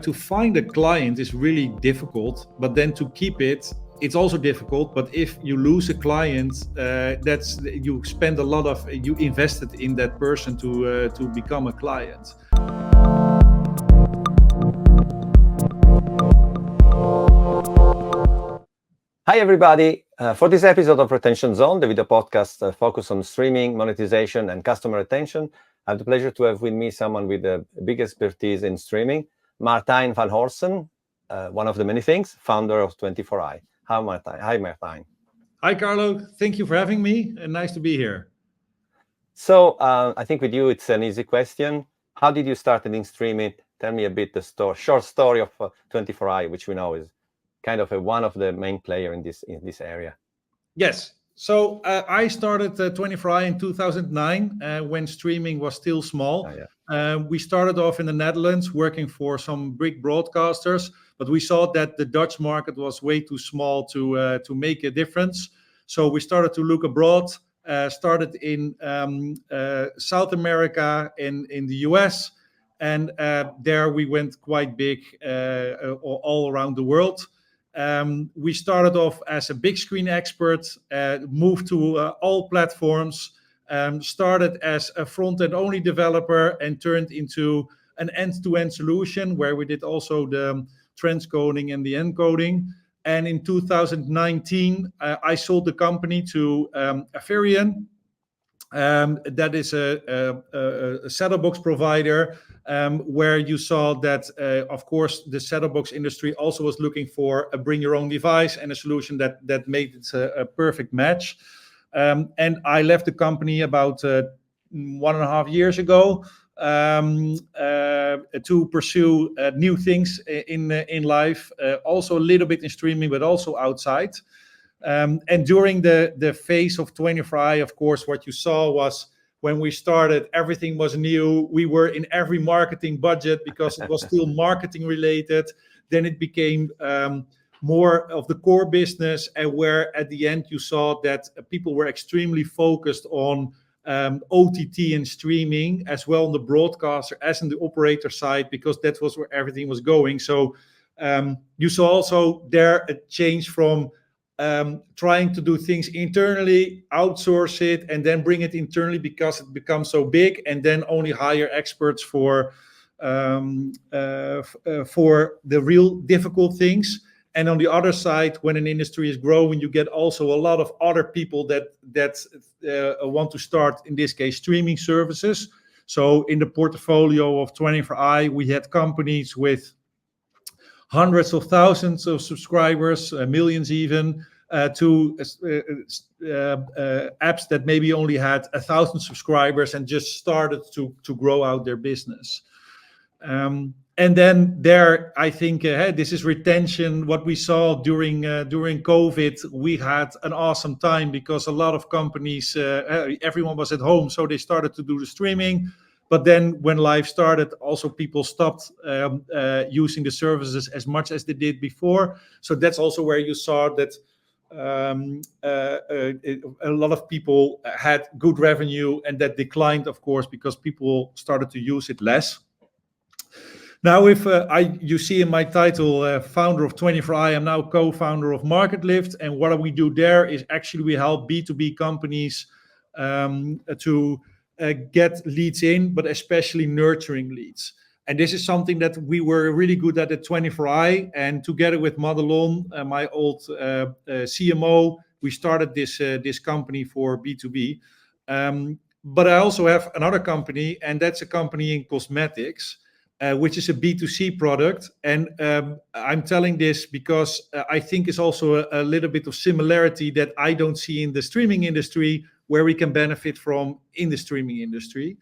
To find a client is really difficult, but then to keep it's also difficult. But if you lose a client, that's you spend a lot of you invested in that person to become a client. Hi everybody, for this episode of Retention Zone, the video podcast focused on streaming, monetization and customer retention, I have the pleasure to have with me someone with a big expertise in streaming, Martijn Van Horssen, one of the many things, founder of 24i. Hi Martijn. Hi Carlo, thank you for having me and nice to be here. So I think with you it's an easy question. How did you start in streaming? Tell me a bit the short story of 24i, which we know is kind of one of the main player in this area. Yes. So I started 24i in 2009 when streaming was still small. Oh, yeah. We started off in the Netherlands working for some big broadcasters, but we saw that the Dutch market was way too small to make a difference. So we started to look abroad, started in South America, in the US, and there we went quite big all around the world. We started off as a big screen expert, moved to all platforms, started as a front-end only developer and turned into an end-to-end solution where we did also the transcoding and the encoding. And in 2019, I sold the company to Aferian. That is a set-top box provider where you saw that, of course, the set-top box industry also was looking for a bring your own device and a solution that made it a perfect match. And I left the company about 1.5 years ago to pursue new things in life, also a little bit in streaming, but also outside. And during the phase of 24i, of course, what you saw was when we started, everything was new. We were in every marketing budget because it was still marketing related. Then it became more of the core business, and where at the end you saw that people were extremely focused on OTT and streaming, as well on the broadcaster as in the operator side, because that was where everything was going. So you saw also there a change from trying to do things internally, outsource it, and then bring it internally because it becomes so big, and then only hire experts for the real difficult things. And on the other side, when an industry is growing, you get also a lot of other people that want to start, in this case, streaming services. So in the portfolio of 24i, we had companies with hundreds of thousands of subscribers, millions even, to apps that maybe only had 1,000 subscribers and just started to grow out their business. And then there, I think this is retention. What we saw during COVID, we had an awesome time because a lot of companies, everyone was at home, so they started to do the streaming. But then when live started, also people stopped using the services as much as they did before. So that's also where you saw that a lot of people had good revenue, and that declined, of course, because people started to use it less. Now, if you see in my title, founder of 24i, I'm now co-founder of MarketLift, and what we do there is actually we help B2B companies to get leads in, but especially nurturing leads. And this is something that we were really good at 24i, and together with Madelon, my old CMO, we started this company for B2B. But I also have another company, and that's a company in cosmetics, which is a B2C product. And I'm telling this because I think it's also a little bit of similarity that I don't see in the streaming industry, where we can benefit from in the streaming industry.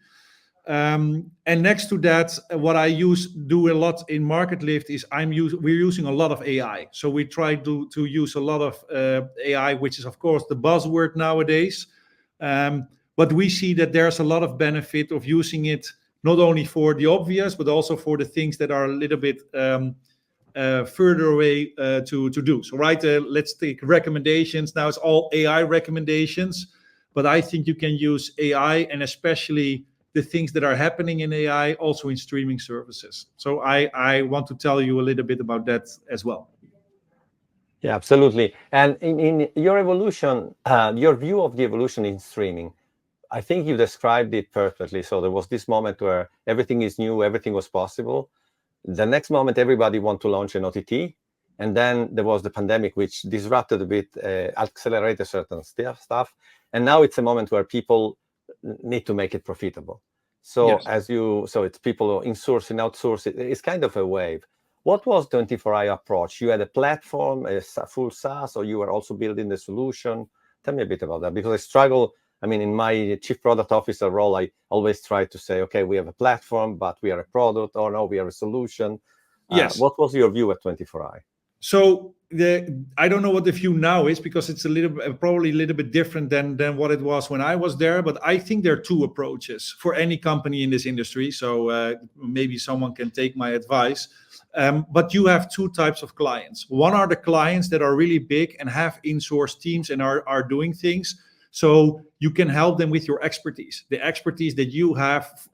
And next to that, what I do a lot in MarketLift is we're using a lot of AI. So we try to use a lot of AI, which is of course the buzzword nowadays. But we see that there's a lot of benefit of using it, not only for the obvious, but also for the things that are a little bit further away to do. So let's take recommendations. Now it's all AI recommendations, but I think you can use AI, and especially the things that are happening in AI also in streaming services. So I want to tell you a little bit about that as well. Yeah, absolutely. And in your evolution, your view of the evolution in streaming, I think you described it perfectly. So there was this moment where everything is new, everything was possible. The next moment, everybody want to launch an OTT. And then there was the pandemic, which disrupted a bit, accelerated certain stuff. And now it's a moment where people need to make it profitable. So Yes. so it's people insourcing, outsourcing. It's kind of a wave. What was 24i approach? You had a platform, a full SaaS, or you were also building the solution? Tell me a bit about that, because I struggle. I mean, in my chief product officer role, I always try to say, okay, we have a platform, but we are a product, or no, we are a solution. Yes. What was your view at 24i? So I don't know what the view now is, because it's probably a little bit different than what it was when I was there. But I think there are two approaches for any company in this industry. So maybe someone can take my advice. But you have two types of clients. One are the clients that are really big and have in-source teams and are doing things. So you can help them with your expertise, the expertise that you have.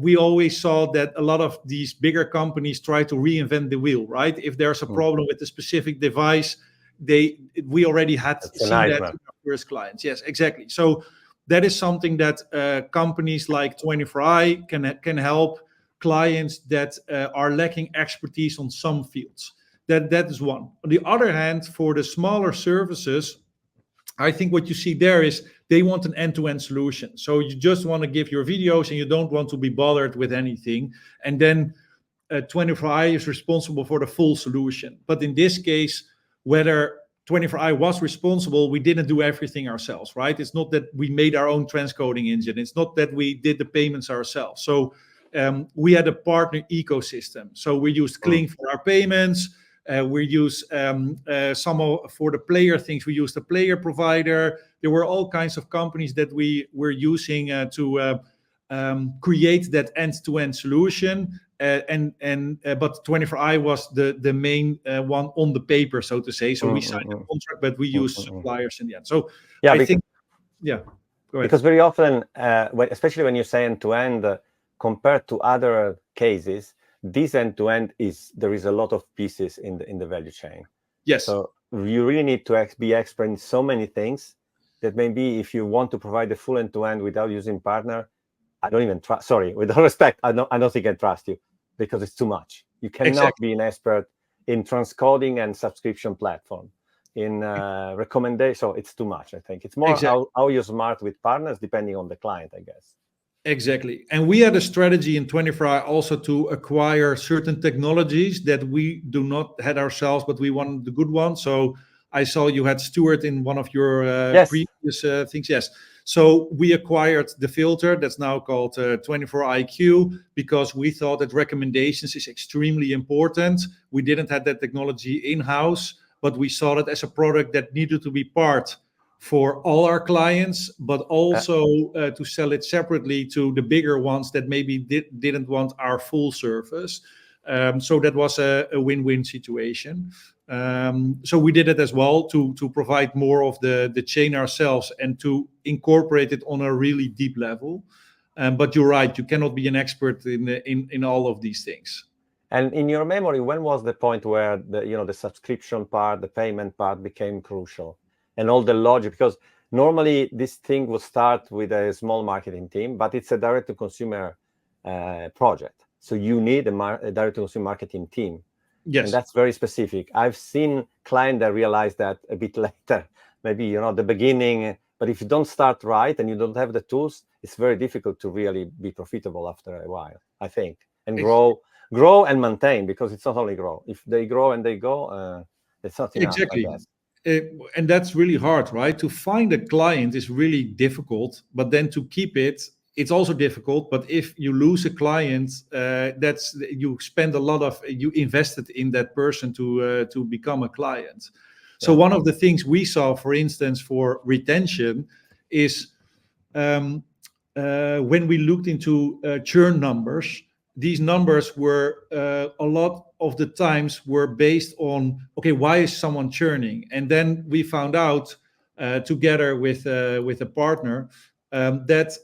We always saw that a lot of these bigger companies try to reinvent the wheel, right? If there's a problem with a specific device, we already had seen that in our first clients. Yes, exactly. So that is something that companies like 24i can help clients that are lacking expertise on some fields. That is one. On the other hand, for the smaller services, I think what you see there is they want an end-to-end solution. So you just want to give your videos and you don't want to be bothered with anything. And then 24i is responsible for the full solution. But in this case, whether 24i was responsible, we didn't do everything ourselves, right? It's not that we made our own transcoding engine. It's not that we did the payments ourselves. So we had a partner ecosystem. So we used Kling for our payments. We use some for the player things. We use the player provider. There were all kinds of companies that we were using to create that end-to-end solution. But 24i was the main one on the paper, so to say. So we signed a contract, but we use suppliers in the end. So yeah, I think, go ahead. Because very often, especially when you say end-to-end, compared to other cases, this end-to-end there is a lot of pieces in the value chain. Yes. So you really need to be expert in so many things that maybe if you want to provide the full end-to-end without using partner, I don't even trust. Sorry, with all respect, I don't think I trust you, because it's too much. You cannot be an expert in transcoding and subscription platform, in recommendation. So it's too much. I think it's more how you're smart with partners, depending on the client, I guess. Exactly. And we had a strategy in 24i also to acquire certain technologies that we do not had ourselves, but we wanted the good ones. So I saw you had Stuart in one of your previous things. Yes. So we acquired the filter that's now called 24iQ, because we thought that recommendations is extremely important. We didn't have that technology in-house, but we saw it as a product that needed to be part for all our clients, but also to sell it separately to the bigger ones that maybe didn't want our full service. So that was a win-win situation. So we did it as well to provide more of the chain ourselves and to incorporate it on a really deep level. But you're right, you cannot be an expert in all of these things. And in your memory, when was the point where the subscription part, the payment part became crucial? And all the logic, because normally this thing will start with a small marketing team, but it's a direct-to-consumer project. So you need a direct-to-consumer marketing team. Yes. And that's very specific. I've seen clients that realize that a bit later, maybe, the beginning. But if you don't start right and you don't have the tools, it's very difficult to really be profitable after a while, I think. And grow and maintain, because it's not only grow. If they grow and they go, it's not enough, exactly. I guess. And that's really hard, right? To find a client is really difficult, but then to keep it's also difficult. But if you lose a client, you spend you invested in that person to become a client. So one of the things we saw, for instance, for retention is when we looked into churn numbers, these numbers were a lot of the times were based on, okay, why is someone churning? And then we found out together with a partner that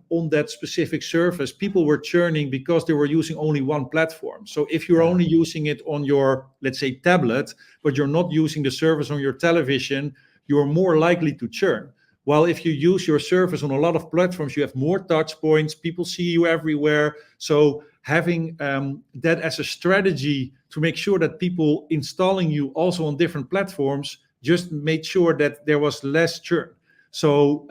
on that specific service, people were churning because they were using only one platform. So if you're only using it on your, let's say, tablet, but you're not using the service on your television, you're more likely to churn. While if you use your service on a lot of platforms, you have more touch points, people see you everywhere. So having that as a strategy to make sure that people installing you also on different platforms just made sure that there was less churn. So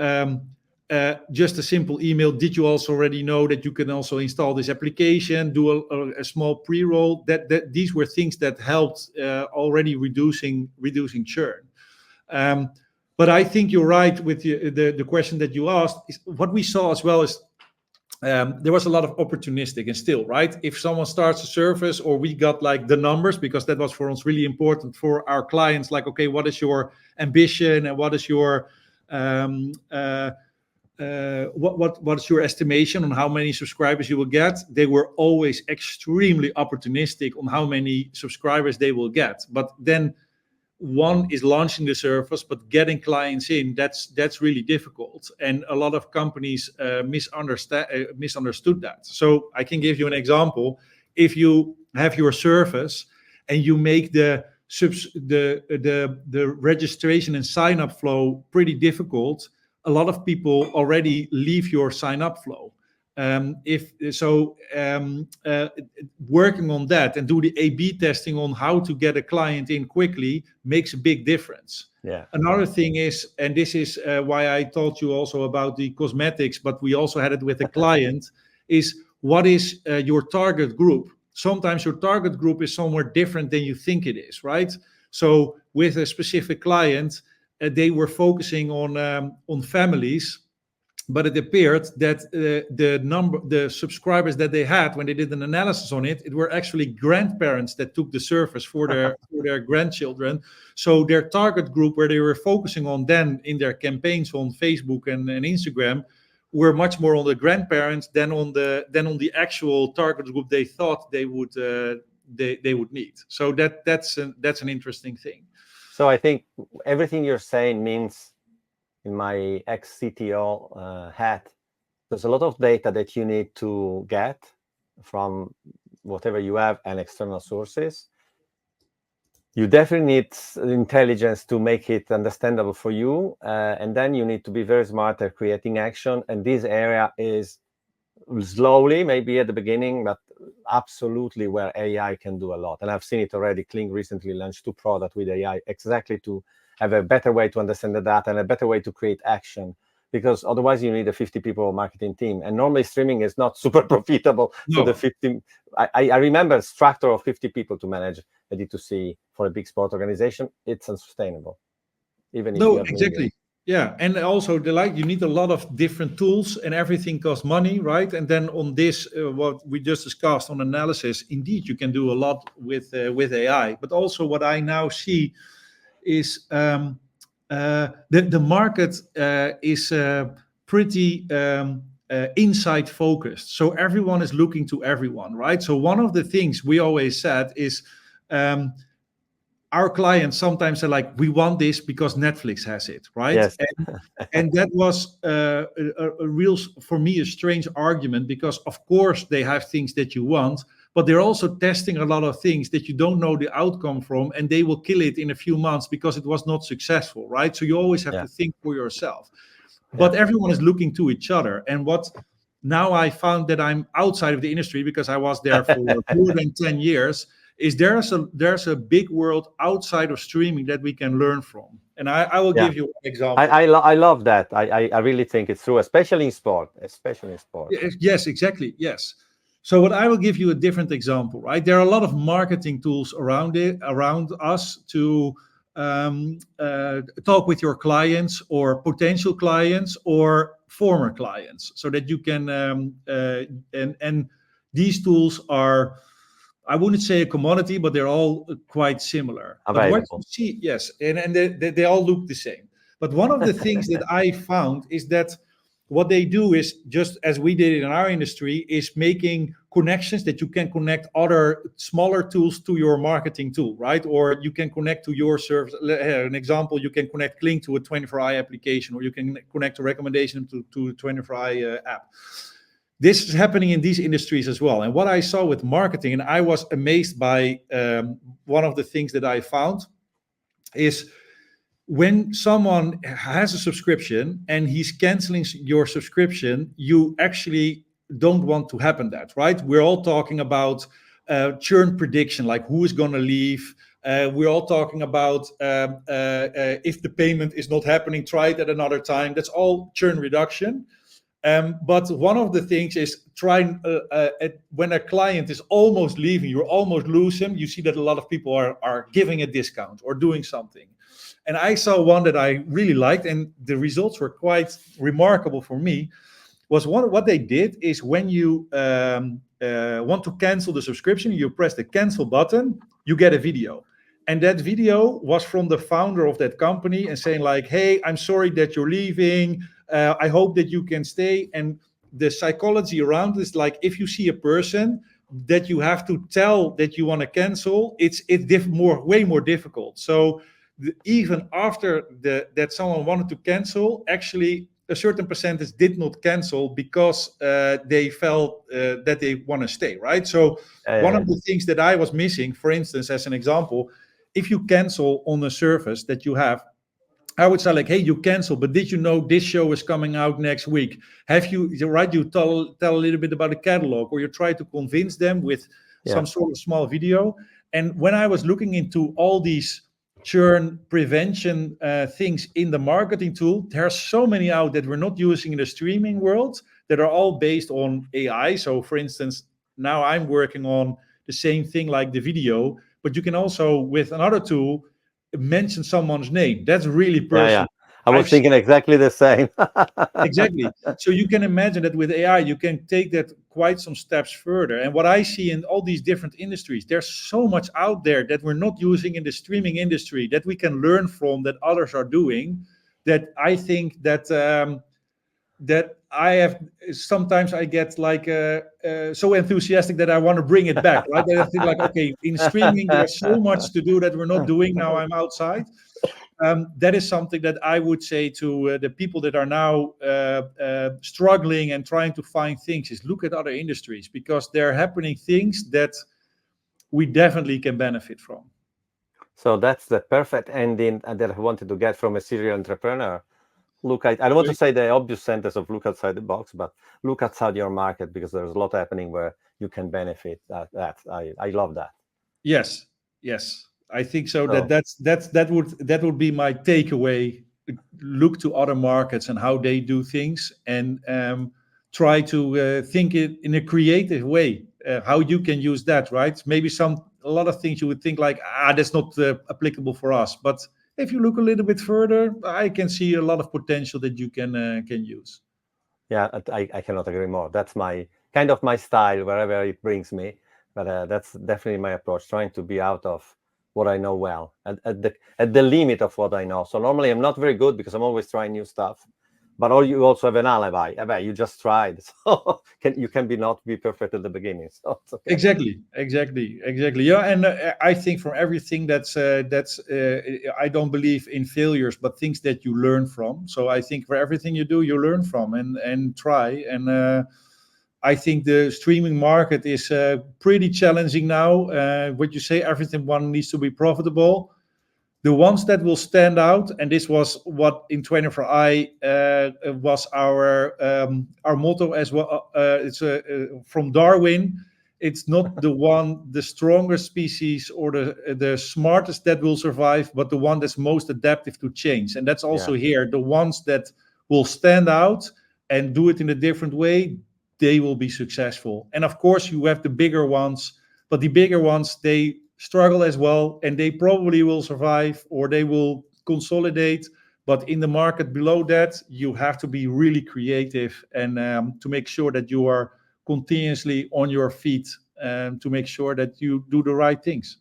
just a simple email, did you also already know that you can also install this application, do a small pre-roll? That these were things that helped already reducing churn. But I think you're right with the question that you asked. What we saw as well is there was a lot of opportunistic, and still, right? If someone starts a service, or we got like the numbers, because that was for us really important for our clients, like, okay, what is your ambition and what is your what is your estimation on how many subscribers you will get? They were always extremely opportunistic on how many subscribers they will get. But then one is launching the service, but getting clients in, that's really difficult. And a lot of companies misunderstood that. So I can give you an example. If you have your service and you make the registration and sign up flow pretty difficult, a lot of people already leave your sign up flow. Working on that and do the A/B testing on how to get a client in quickly makes a big difference. Yeah. Another thing is, and this is why I told you also about the cosmetics, but we also had it with a client, is what is your target group? Sometimes your target group is somewhere different than you think it is, right? So with a specific client, they were focusing on families, but it appeared that the subscribers that they had when they did an analysis on it, it were actually grandparents that took the service for their grandchildren. So their target group, where they were focusing on then in their campaigns on Facebook and Instagram, were much more on the grandparents than on the actual target group they thought they would need. So that's an interesting thing. So I think everything you're saying means, in my ex-CTO hat, there's a lot of data that you need to get from whatever you have and external sources. You definitely need intelligence to make it understandable for you. And then you need to be very smart at creating action. And this area is slowly, maybe at the beginning, but absolutely where AI can do a lot. And I've seen it already. Kling recently launched 2 products with AI exactly to have a better way to understand the data and a better way to create action, because otherwise you need a 50 people marketing team. And normally streaming is not super profitable. No. So the 50, I remember a structure of 50 people to manage a D2C for a big sport organization. It's unsustainable. Even if you have exactly. millions. Yeah, and also you need a lot of different tools, and everything costs money, right? And then on this, what we just discussed on analysis, indeed you can do a lot with AI. But also what I now see is the market is pretty insight focused. So everyone is looking to everyone, right? So one of the things we always said is our clients sometimes are like, we want this because Netflix has it, right? Yes. And that was a real, for me, a strange argument, because of course they have things that you want, but they're also testing a lot of things that you don't know the outcome from, and they will kill it in a few months because it was not successful, right? So you always have to think for yourself. But everyone is looking to each other. And what now I found that I'm outside of the industry, because I was there for more than 10 years, is there's a big world outside of streaming that we can learn from. And I will give you an example. I love that. I really think it's true, especially in sport. Yes, exactly. Yes. So what I will give you a different example, right? There are a lot of marketing tools around us to talk with your clients or potential clients or former clients, so that you can and these tools are, I wouldn't say a commodity, but they're all quite similar. Available. But what you see, yes, and they all look the same. But one of the things that I found is that what they do is, just as we did it in our industry, is making connections that you can connect other smaller tools to your marketing tool, right? Or you can connect to your service. An example, you can connect Kling to a 24i application, or you can connect a recommendation to a 24i app. This is happening in these industries as well. And what I saw with marketing, and I was amazed by one of the things that I found, is when someone has a subscription and he's canceling your subscription, you actually don't want to happen that, right? We're all talking about churn prediction, like who is going to leave. We're all talking about if the payment is not happening, try it at another time. That's all churn reduction. But one of the things is trying when a client is almost leaving, you almost lose him. You see that a lot of people are giving a discount or doing something. And I saw one that I really liked, and the results were quite remarkable for me. What they did is, when you want to cancel the subscription, you press the cancel button, you get a video. And that video was from the founder of that company and saying like, hey, I'm sorry that you're leaving. I hope that you can stay. And the psychology around this, like, if you see a person that you have to tell that you want to cancel, it's way more difficult. So even after that someone wanted to cancel, actually a certain percentage did not cancel because they felt that they want to stay, right? So one of the things that I was missing, for instance, as an example, if you cancel on a service that you have, I would say like, hey, you cancel, but did you know this show is coming out next week? Have you, right? You tell a little bit about the catalog, or you try to convince them with some sort of small video. And when I was looking into all these churn prevention things in the marketing tool, there are so many out that we're not using in the streaming world that are all based on AI. So for instance, now I'm working on the same thing like the video, but you can also, with another tool, mention someone's name. That's really personal. I was thinking exactly the same. Exactly. So you can imagine that with AI, you can take that quite some steps further. And what I see in all these different industries, there's so much out there that we're not using in the streaming industry that we can learn from, that others are doing, that I think that that I have, sometimes I get like so enthusiastic that I want to bring it back, right? I think like, okay, in streaming, there's so much to do that we're not doing now. I'm outside. That is something that I would say to the people that are now struggling and trying to find things, is look at other industries, because there are happening things that we definitely can benefit from. So that's the perfect ending that I wanted to get from a serial entrepreneur. I don't want to say the obvious sentence of look outside the box, but look outside your market, because there's a lot happening where you can benefit. I love that. Yes. I think so. That would be my takeaway. Look to other markets and how they do things, and try to think it in a creative way. How you can use that, right? Maybe a lot of things you would think like, that's not applicable for us. But if you look a little bit further, I can see a lot of potential that you can use. Yeah, I cannot agree more. That's my kind of my style, wherever it brings me. But that's definitely my approach, trying to be out of what I know well, at the limit of what I know. So normally I'm not very good, because I'm always trying new stuff. But you also have an alibi. You just tried, so you can not be perfect at the beginning. So it's okay. Exactly. Yeah, and I think from everything that's I don't believe in failures, but things that you learn from. So I think for everything you do, you learn from and try. And I think the streaming market is pretty challenging now. What you say, everyone needs to be profitable. The ones that will stand out, and this was what in 24i was our motto as well. It's from Darwin. It's not the strongest species or the smartest that will survive, but the one that's most adaptive to change. And that's also here. The ones that will stand out and do it in a different way, they will be successful. And of course, you have the bigger ones, but the bigger ones, they struggle as well, and they probably will survive or they will consolidate. But in the market below that, you have to be really creative and to make sure that you are continuously on your feet, to make sure that you do the right things.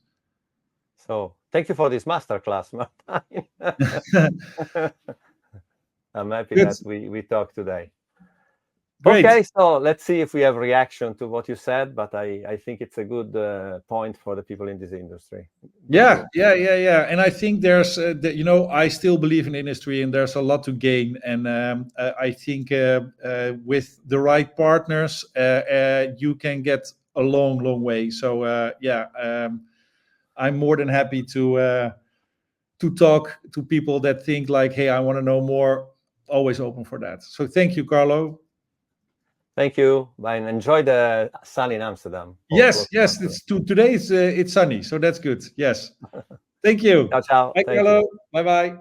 So thank you for this masterclass, Martijn. I'm happy that we talked today. Great. Okay, so let's see if we have reaction to what you said, but I think it's a good point for the people in this industry. Yeah. And I think there's, I still believe in the industry, and there's a lot to gain. And I think with the right partners, you can get a long, long way. So I'm more than happy to talk to people that think like, hey, I want to know more. Always open for that. So thank you, Carlo. Thank you. Bye, and enjoy the sun in Amsterdam. Yes. Today it's sunny, so that's good. Yes. Thank you. Ciao, ciao. Bye, Thank Carlo. you. Bye-bye.